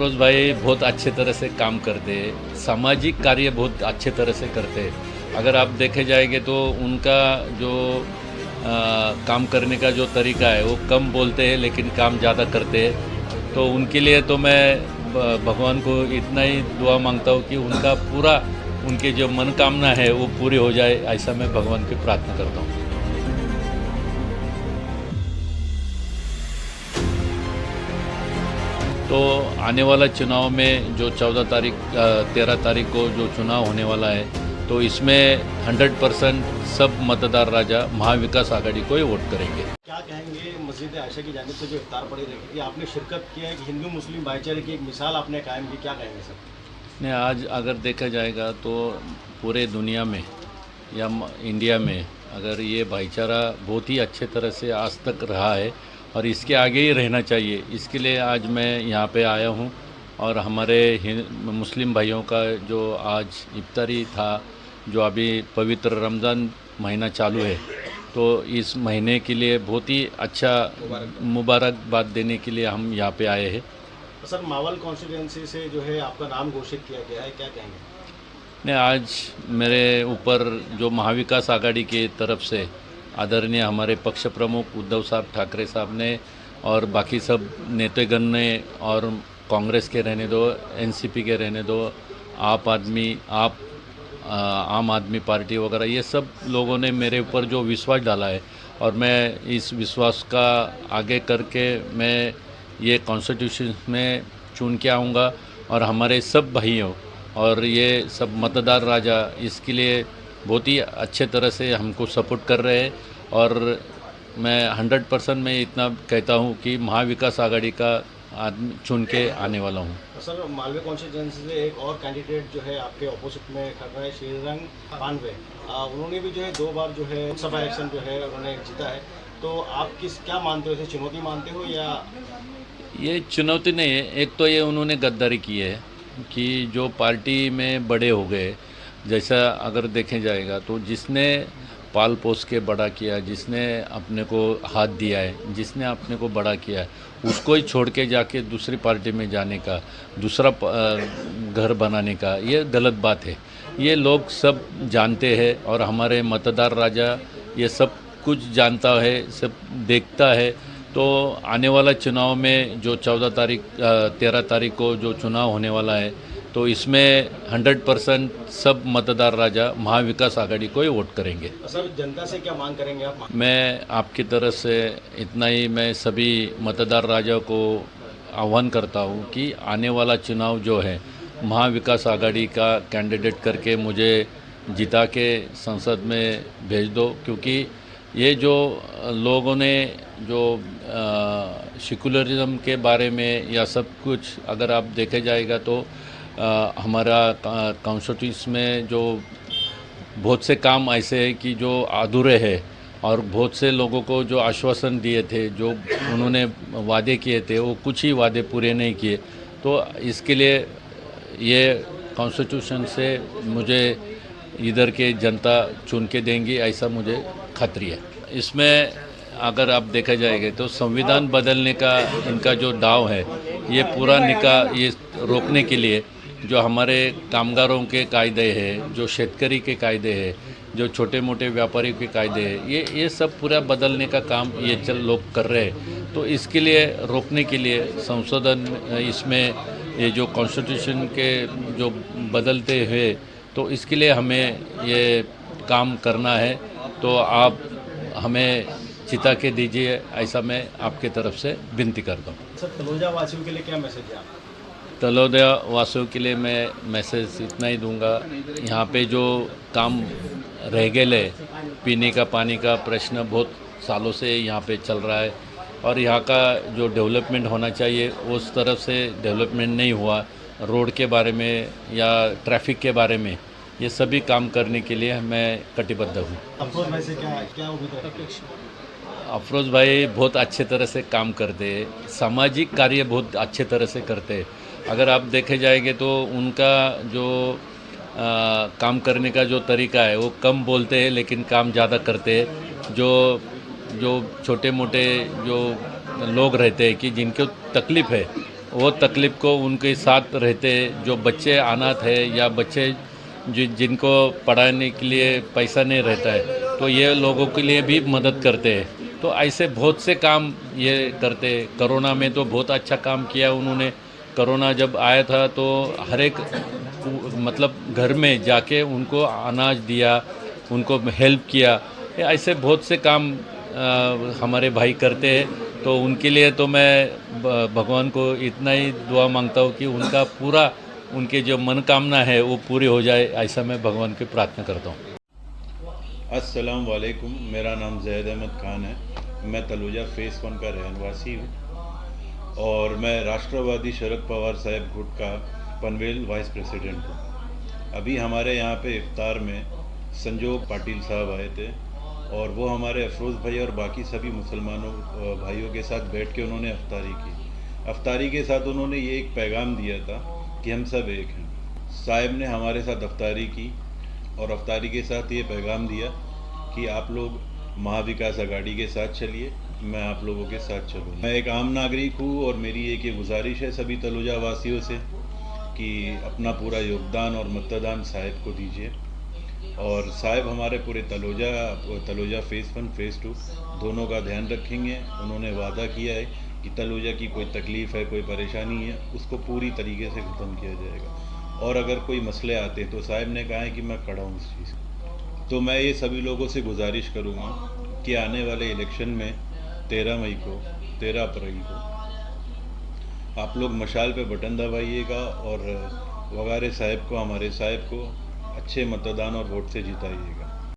अफरोज़ भाई बहुत अच्छे तरह से काम करते हैं, सामाजिक कार्य बहुत अच्छे तरह से करते हैं। अगर आप देखे जाएंगे तो उनका जो काम करने का जो तरीका है वो कम बोलते हैं लेकिन काम ज़्यादा करते हैं। तो उनके लिए तो मैं भगवान को इतना ही दुआ मांगता हूँ कि उनका पूरा उनकी जो मनोकामना है वो पूरी हो जाए, ऐसा मैं भगवान की प्रार्थना करता हूँ। तो आने वाला चुनाव में जो 13 तारीख को जो चुनाव होने वाला है, तो इसमें 100% सब मतदार राजा महाविकास आघाड़ी को ही वोट करेंगे। क्या कहेंगे मस्जिद आयशा की जानिब से जो इफ्तार पड़ी रखी थी, आपने शिरकत किया है कि हिंदू मुस्लिम भाईचारे की एक मिसाल आपने कायम की, क्या कहेंगे सर? नहीं, आज अगर देखा जाएगा तो पूरे दुनिया में या इंडिया में अगर ये भाईचारा बहुत ही अच्छे तरह से आज तक रहा है और इसके आगे ही रहना चाहिए। इसके लिए आज मैं यहाँ पे आया हूँ और हमारे मुस्लिम भाइयों का जो आज इफ्तारी था, जो अभी पवित्र रमज़ान महीना चालू है, तो इस महीने के लिए बहुत ही अच्छा मुबारकबाद देने के लिए हम यहाँ पे आए हैं। सर, मावल कॉन्स्टिट्यूंसी से जो है आपका नाम घोषित किया गया है, क्या कहेंगे? ने आज मेरे ऊपर जो महाविकास आघाड़ी की तरफ से आदरणीय हमारे पक्ष प्रमुख उद्धव साहब ठाकरे साहब ने और बाकी सब नेतागण ने, और कांग्रेस के रहने दो, एनसीपी के रहने दो, आम आदमी पार्टी वगैरह, ये सब लोगों ने मेरे ऊपर जो विश्वास डाला है और मैं इस विश्वास का आगे करके मैं ये कॉन्स्टिट्यूशन में चुन के आऊँगा और हमारे सब भाइयों और ये सब मतदार राजा इसके लिए बहुत ही अच्छे तरह से हमको सपोर्ट कर रहे हैं। और मैं 100% में इतना कहता हूँ कि महाविकास आघाड़ी का आदमी चुन के आने वाला हूँ। सर, मालवे कॉन्स्टिट्यूंसी से एक और कैंडिडेट जो है आपके ऑपोजिट में खड़ रहा है, श्रीरंग पानवे। उन्होंने भी जो है 2 बार जो है लोकसभा इलेक्शन जो है उन्होंने जीता है। तो आप क्या मानते हो, इसे चुनौती मानते हो या? ये चुनौती नहीं है, एक तो ये उन्होंने गद्दारी की है कि जो पार्टी में बड़े हो गए, जैसा अगर देखे जाएगा तो जिसने पाल पोस के बड़ा किया, जिसने अपने को हाथ दिया है, जिसने अपने को बड़ा किया है, उसको ही छोड़ के जाके दूसरी पार्टी में जाने का, दूसरा घर बनाने का, ये गलत बात है। ये लोग सब जानते हैं और हमारे मतदार राजा ये सब कुछ जानता है, सब देखता है। तो आने वाला चुनाव में जो 13 तारीख को जो चुनाव होने वाला है, तो इसमें 100% सब मतदार राजा महाविकास आघाड़ी को ही वोट करेंगे। सर, जनता से क्या मांग करेंगे आप? मैं आपकी तरफ से इतना ही, मैं सभी मतदार राजा को आह्वान करता हूँ कि आने वाला चुनाव जो है महाविकास आघाड़ी का कैंडिडेट करके मुझे जिता के संसद में भेज दो, क्योंकि ये जो लोगों ने जो सेकुलरिज्म के बारे में या सब कुछ अगर आप देखे जाएगा तो हमारा कॉन्स्टिट्यूशन में जो बहुत से काम ऐसे हैं कि जो अधूरे हैं और बहुत से लोगों को जो आश्वासन दिए थे, जो उन्होंने वादे किए थे, वो कुछ ही वादे पूरे नहीं किए। तो इसके लिए ये कॉन्स्टिट्यूशन से मुझे इधर के जनता चुन के देंगी, ऐसा मुझे खातरी है। इसमें अगर आप देखा जाएगा तो संविधान बदलने का इनका जो दाव है, ये पूरा ये रोकने के लिए जो हमारे कामगारों के कायदे हैं, जो शेतकरी के कायदे हैं, जो छोटे मोटे व्यापारी के कायदे हैं, ये सब पूरा बदलने का काम ये लोग कर रहे हैं। तो इसके लिए रोकने के लिए संशोधन इसमें ये जो कॉन्स्टिट्यूशन के जो बदलते हुए, तो इसके लिए हमें ये काम करना है। तो आप हमें चिता के दीजिए, ऐसा मैं आपके तरफ से विनती करता हूँ। सर, तलोजा वासियों के लिए क्या मैसेज है आपका? तलोजा वासियों के लिए मैं मैसेज इतना ही दूंगा, यहाँ पे जो काम रह गए, पीने का पानी का प्रश्न बहुत सालों से यहाँ पे चल रहा है और यहाँ का जो डेवलपमेंट होना चाहिए उस तरफ से डेवलपमेंट नहीं हुआ। रोड के बारे में या ट्रैफिक के बारे में, ये सभी काम करने के लिए मैं कटिबद्ध हूँ। अफरोज भाई से क्या उम्मीद रखते हैं? अफरोज़ भाई बहुत अच्छे तरह से काम करते हैं, सामाजिक कार्य बहुत अच्छे तरह से करते हैं। अगर आप देखे जाएंगे तो उनका जो काम करने का जो तरीका है वो कम बोलते हैं लेकिन काम ज़्यादा करते हैं। जो छोटे मोटे जो लोग रहते हैं कि जिनको तकलीफ़ है, वो तकलीफ़ को उनके साथ रहते, जो बच्चे अनाथ है या बच्चे जिनको पढ़ाने के लिए पैसा नहीं रहता है, तो ये लोगों के लिए भी मदद करते हैं। तो ऐसे बहुत से काम ये करते। कोरोना में तो बहुत अच्छा काम किया उन्होंने। कोरोना जब आया था तो हर एक मतलब घर में जाके उनको अनाज दिया, उनको हेल्प किया। ये ऐसे बहुत से काम हमारे भाई करते हैं। तो उनके लिए तो मैं भगवान को इतना ही दुआ मांगता हूँ कि उनका पूरा उनके जो मनोकामना है वो पूरी हो जाए, ऐसा मैं भगवान की प्रार्थना करता हूँ। अस्सलाम वालेकुम, मेरा नाम जैद अहमद खान है। मैं तलुजा फ़ेज़ 1 का रहनवासी हूँ और मैं राष्ट्रवादी शरद पवार साहब गुट का पनवेल वाइस प्रेसिडेंट हूँ। अभी हमारे यहाँ पे इफ्तार में संजोग पाटिल साहब आए थे और वो हमारे अफरोज़ भाई और बाकी सभी मुसलमानों भाइयों के साथ बैठ के उन्होंने अफ्तारी की। अफ्तारी के साथ उन्होंने ये एक पैगाम दिया था कि हम सब एक हैं। साहब ने हमारे साथ अफ्तारी की और अफ्तारी के साथ ये पैगाम दिया कि आप लोग महाविकास अघाड़ी के साथ चलिए, मैं आप लोगों के साथ चलूँगा। मैं एक आम नागरिक हूँ और मेरी एक ये गुजारिश है सभी तलुजा वासियों से कि अपना पूरा योगदान और मतदान साहब को दीजिए। और साहब हमारे पूरे तलुजा फ़ेज़ 1 फ़ेज़ 2 दोनों का ध्यान रखेंगे। उन्होंने वादा किया है कि तलुजा की कोई तकलीफ़ है, कोई परेशानी है, उसको पूरी तरीके से ख़त्म किया जाएगा। और अगर कोई मसले आते तो साहब ने कहा है कि मैं खड़ा हूँ इस चीज़। तो मैं ये सभी लोगों से गुजारिश करूँगा कि आने वाले इलेक्शन में 13 अप्रैल को आप लोग मशाल पे बटन दबाइएगा और वगारे साहब को, हमारे साहब को अच्छे मतदान और वोट से जिताइएगा।